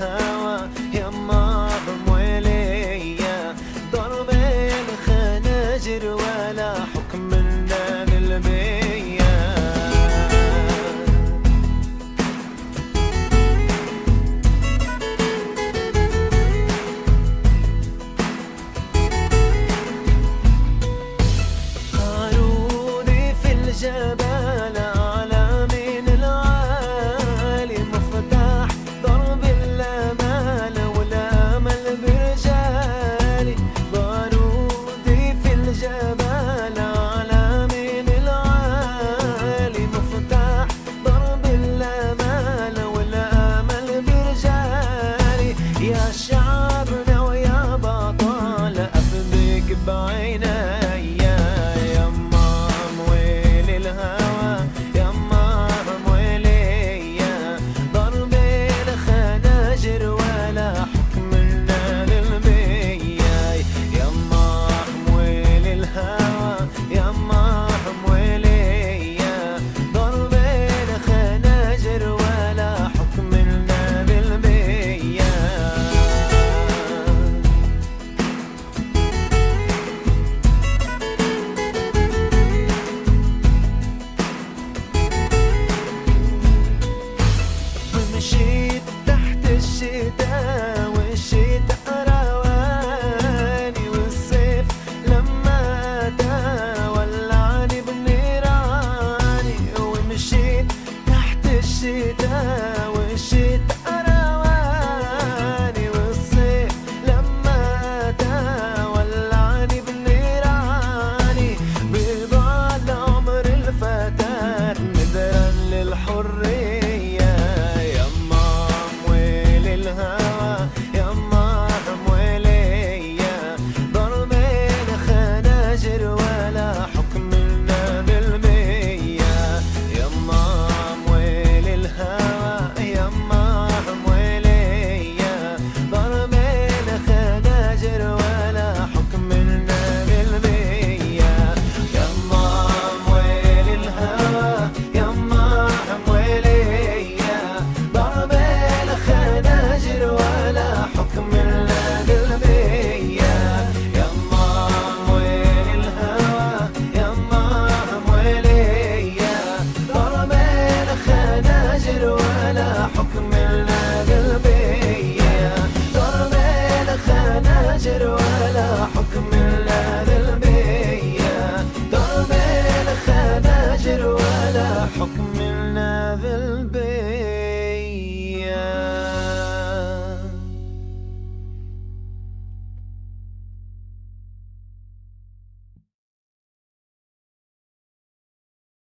الهوى يما بمويلية ضرب الخناجر ولا حكم لنا بالبية. قاروني في الجبل على من العالي مفتاح ضرب الامال والامل برجالي. بارودي في الجبل على من العالي مفتاح ضرب الامال والامل برجالي. يا شعبنا ويا بطال افديك بعيني مشيت تحت الشتاء والشتاء رواني والصيف لما أتى ولعني بنيراني. ومشيت تحت الشتاء والشتاء رواني والصيف لما أتى ولعني بنيراني. بضل عمر الفتاة نذرا للحرية ولا حكم